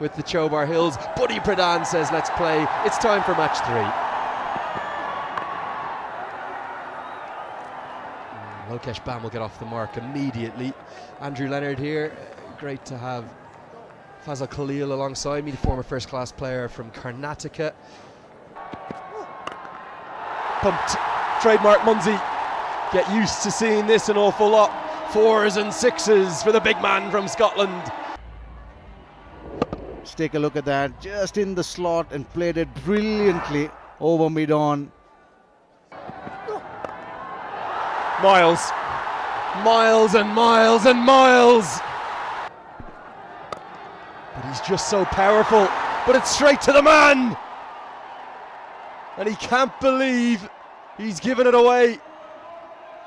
with the Chobar Hills. Buddy Pradhan says, let's play. It's time for match 3. Lokesh Bam will get off the mark immediately. Andrew Leonard here. Great to have Fazal Khalil alongside me, the former first-class player from Karnataka. Pumped. Trademark Munzi. Get used to seeing this an awful lot. 4s and 6s for the big man from Scotland. Let's take a look at that. Just in the slot and played it brilliantly over mid-on. Miles. Miles and miles and miles. But he's just so powerful. But it's straight to the man. And he can't believe he's given it away.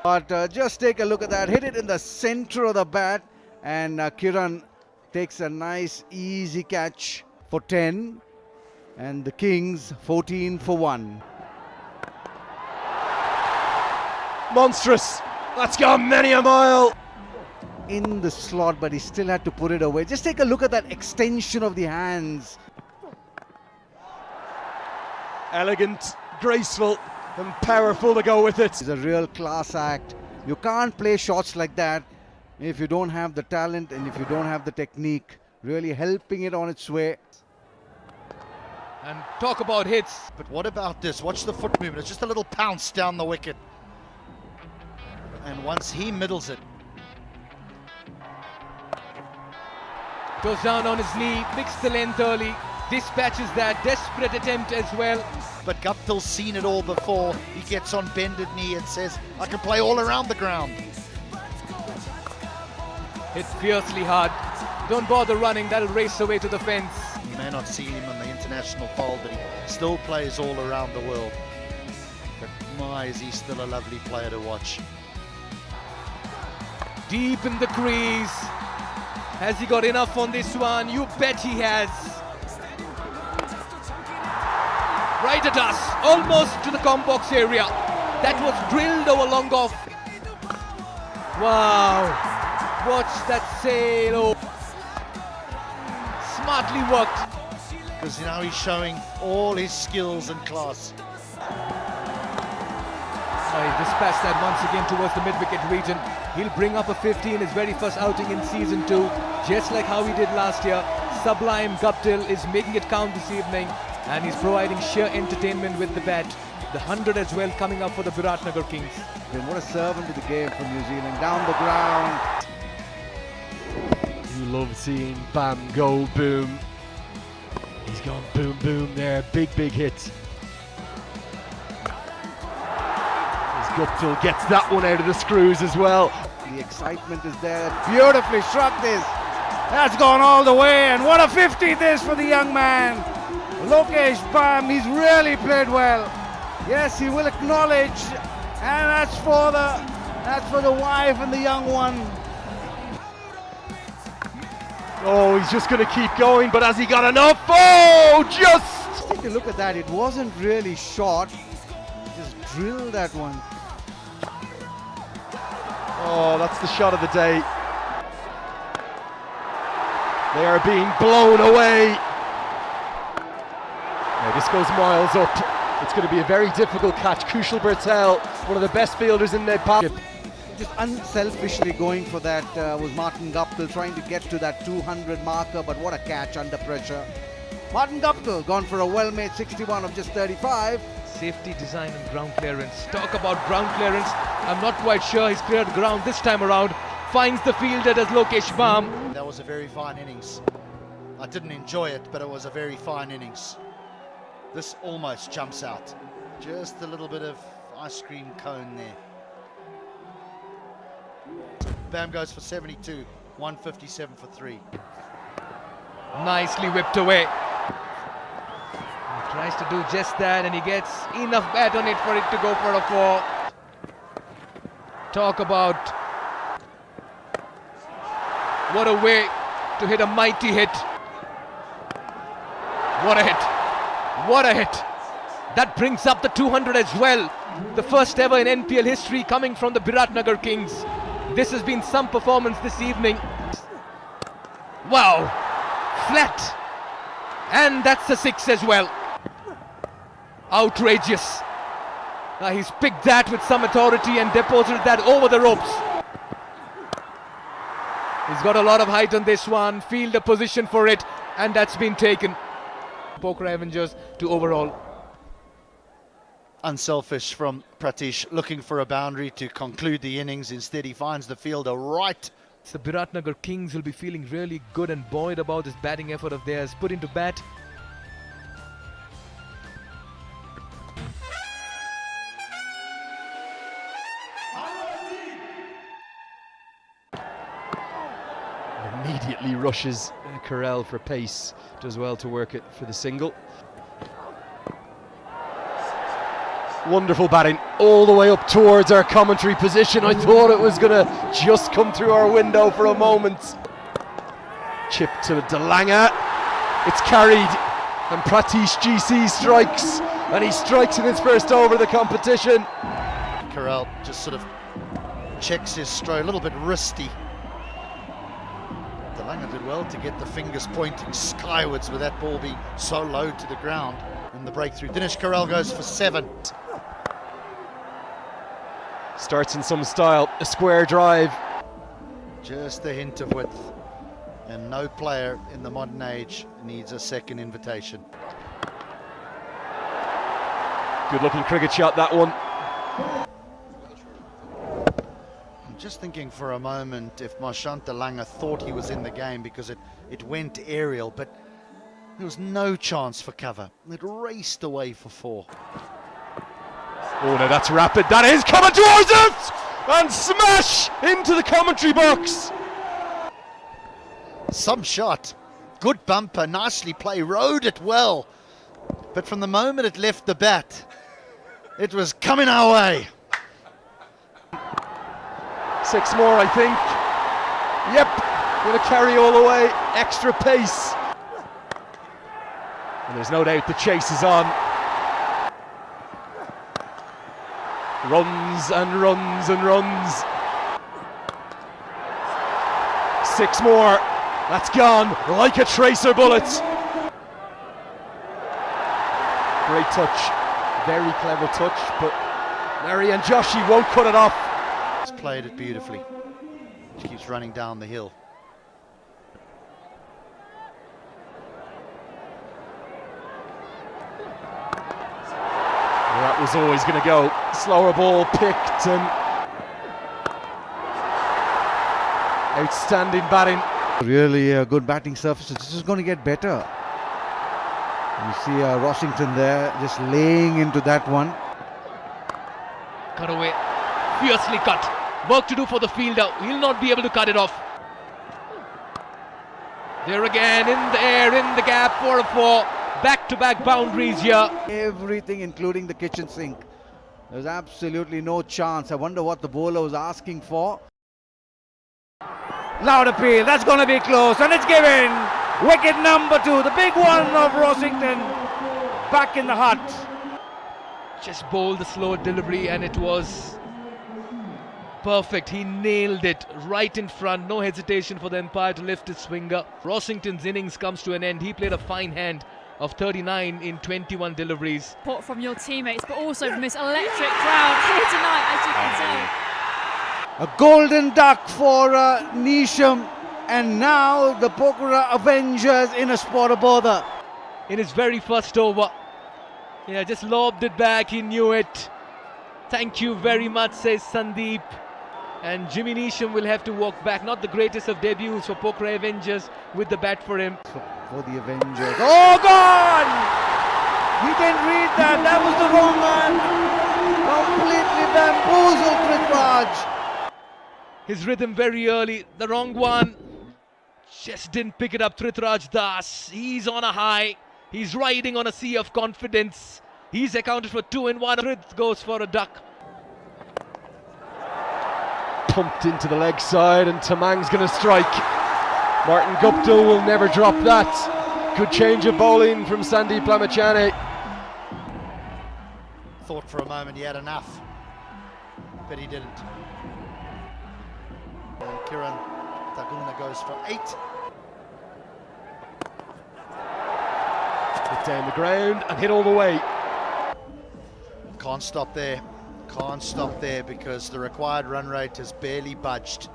But just take a look at that. Hit it in the center of the bat. And Kiran takes a nice easy catch for 10. And the Kings 14 for 1. Monstrous. That's gone many a mile. In the slot, but he still had to put it away. Just take a look at that extension of the hands. Elegant, graceful and powerful to go with it. It's a real class act. You can't play shots like that if you don't have the talent and if you don't have the technique. Really helping it on its way. And talk about hits. But what about this? Watch the foot movement. It's just a little pounce down the wicket. And once he middles it. Goes down on his knee, picks the length early, dispatches that desperate attempt as well. But Guptill's seen it all before. He gets on bended knee and says, I can play all around the ground. Hit fiercely hard. Don't bother running, that'll race away to the fence. You may not see him in the international fold, but he still plays all around the world. But my, is he still a lovely player to watch. Deep in the crease. Has he got enough on this one? You bet he has. Right at us, almost to the combox area. That was drilled over long off. Wow. Watch that sail. Oh. Smartly worked. Because now he's showing all his skills and class. He dispatched that once again towards the mid-wicket region. He'll bring up a 50 in his very first outing in season 2, just like how he did last year. Sublime Guptill is making it count this evening, and he's providing sheer entertainment with the bat. The 100 as well coming up for the Biratnagar Kings. And what a servant to the game from New Zealand. Down the ground. You love seeing Bam go boom. He's gone boom boom there. Big hit. Guptill gets that one out of the screws as well. The excitement is there. Beautifully struck this. That's gone all the way, and what a 50 this for the young man. Lokesh Bam, he's really played well. Yes, he will acknowledge, and that's for the wife and the young one. Oh, he's just going to keep going, but has he got enough? Oh, just! Take a look at that. It wasn't really short. Just drilled that one. Oh, that's the shot of the day. They are being blown away. Now this goes miles up. It's going to be a very difficult catch. Kushal Bertel, one of the best fielders in Nepal. Just unselfishly going for that was Martin Guptill, trying to get to that 200 marker, but what a catch under pressure. Martin Guptill gone for a well-made 61 of just 35. Safety design and ground clearance. Talk about ground clearance. I'm not quite sure he's cleared ground this time around. Finds the fielder as Lokesh Bam. That was a very fine innings. I didn't enjoy it, but it was a very fine innings. This almost jumps out. Just a little bit of ice cream cone there. Bam goes for 72, 157 for 3. Nicely whipped away. He tries to do just that, and he gets enough bat on it for it to go for a 4. Talk about what a way to hit a mighty hit. What a hit. What a hit. That brings up the 200 as well. The first ever in NPL history coming from the Biratnagar Kings. This has been some performance this evening. Wow. Flat. And that's a 6 as well. Outrageous. He's picked that with some authority and deposited that over the ropes. He's got a lot of height on this one, field a position for it, and that's been taken. Pokhara Avengers to overall. Unselfish from Pratish, looking for a boundary to conclude the innings. Instead, he finds the fielder right. The Biratnagar Kings will be feeling really good and buoyed about this batting effort of theirs. Put into bat. Immediately rushes Carell for pace. Does well to work it for the single. Wonderful batting all the way up towards our commentary position. I thought it was going to just come through our window for a moment. Chip to Delanga. It's carried and Pratish GC strikes, and he strikes in his first over of the competition. Carell just sort of checks his stroke, a little bit wristy. Delanga did well to get the fingers pointing skywards with that ball being so low to the ground in the breakthrough. Dinesh Carell goes for 7. Starts in some style, a square drive. Just a hint of width, and no player in the modern age needs a second invitation. Good looking cricket shot, that one. I'm just thinking for a moment if Marchant Delanga thought he was in the game, because it went aerial, but there was no chance for cover. It raced away for 4. Oh no, that's rapid. That is coming towards it! And smash into the commentary box. Some shot. Good bumper, nicely played, rode it well. But from the moment it left the bat, it was coming our way. 6 more, I think. Yep, going to carry all the way. Extra pace. And there's no doubt the chase is on. Runs and runs and runs. 6 more. That's gone like a tracer bullet. Great touch. Very clever touch, but Larry and Joshi won't cut it off. He's played it beautifully. He keeps running down the hill. That was always going to go. Slower ball picked, and outstanding batting. Really good batting surfaces. This is going to get better. You see Rossington there just laying into that one. Cut away. Fiercely cut. Work to do for the fielder. He'll not be able to cut it off. There again, in the air, in the gap for a 4. Back-to-back boundaries here. Everything, including the kitchen sink. There's absolutely no chance. I wonder what the bowler was asking for. Loud appeal. That's going to be close, and it's given. Wicket number 2, the big one of Rossington. Back in the hut. Just bowled the slow delivery, and it was perfect. He nailed it right in front. No hesitation for the umpire to lift his finger. Rossington's innings comes to an end. He played a fine hand of 39 in 21 deliveries. Support from your teammates, but also from this electric crowd here tonight, as you can tell. A golden duck for Neesham, and now the Pokhara Avengers in a spot of bother. In his very first over, just lobbed it back. He knew it. Thank you very much, says Sandeep. And Jimmy Neesham will have to walk back. Not the greatest of debuts for Pokhara Avengers with the bat for him. For the Avengers. Oh, gone! He didn't read that. That was the wrong man. Completely bamboozled Prithviraj. His rhythm very early. The wrong one. Just didn't pick it up. Prithviraj Das. He's on a high. He's riding on a sea of confidence. He's accounted for 2 in 1. Prith goes for a duck. Pumped into the leg side, and Tamang's going to strike. Martin Guptill will never drop that. Good change of bowling from Sandeep Lamachane. Thought for a moment he had enough, but he didn't. And Kiran Taguna goes for 8. Hit down the ground and hit all the way. Can't stop there. Can't stop there because the required run rate has barely budged.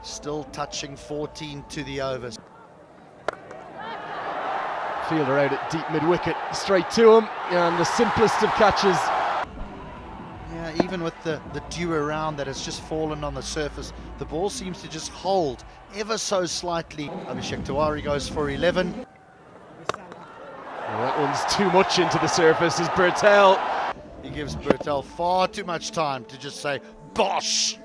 Still touching 14 to the overs. Fielder out at deep mid-wicket, straight to him, and the simplest of catches. Yeah, even with the dew around that has just fallen on the surface, the ball seems to just hold ever so slightly. Abhishek Tiwari goes for 11. Well, that one's too much into the surface as Bertel. He gives Bertel far too much time to just say, bosh!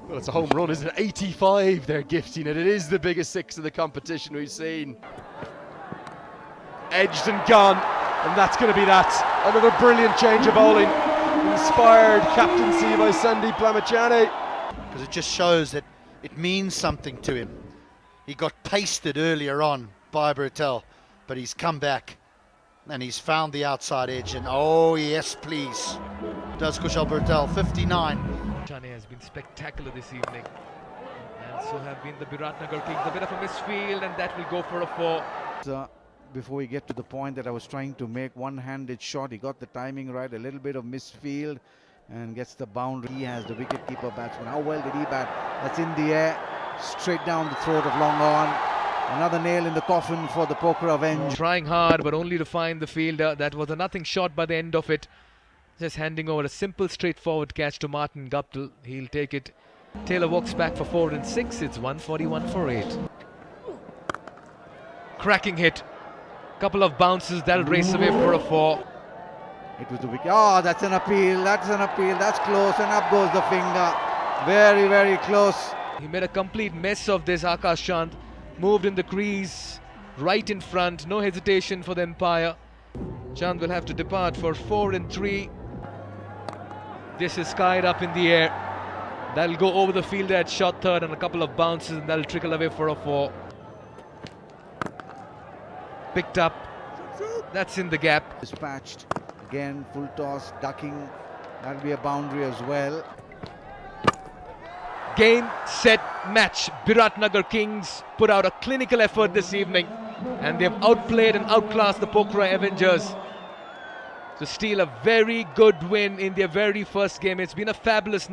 Well, it's a home run, isn't it? 85 they're gifting it. It is the biggest six of the competition we've seen. Edged and gone, and that's going to be that. Another brilliant change of bowling. Inspired captaincy by Sandeep Lamachani. Because it just shows that it means something to him. He got pasted earlier on by Bertel, but he's come back and he's found the outside edge, and oh yes please, does Kushal Bertel. 59. Chane has been spectacular this evening, and so have been the Biratnagar Kings. A bit of a misfield, and that will go for a 4. Before we get to the point that I was trying to make, one-handed shot, he got the timing right, a little bit of misfield and gets the boundary. He has the wicket-keeper batsman. How well did he bat? That's in the air, straight down the throat of long on. Another nail in the coffin for the Pokhara Avengers. Trying hard, but only to find the fielder. That was a nothing shot by the end of it. Just handing over a simple, straightforward catch to Martin Guptill. He'll take it. Taylor walks back for 4 and 6. It's 141 for 8. Cracking hit. Couple of bounces, that'll race away for a 4. It was the wicket. Oh, that's an appeal. That's an appeal. That's close, and up goes the finger. Very, very close. He made a complete mess of this. Akash Chand moved in the crease, right in front. No hesitation for the umpire. Chand will have to depart for 4 and 3. This is skied up in the air. That'll go over the fielder at shot third, and a couple of bounces, and that'll trickle away for a 4. Picked up. That's in the gap. Dispatched. Again, full toss, ducking. That'll be a boundary as well. Game, set, match. Biratnagar Kings put out a clinical effort this evening, and they've outplayed and outclassed the Pokhara Avengers to steal a very good win in their very first game. It's been a fabulous night.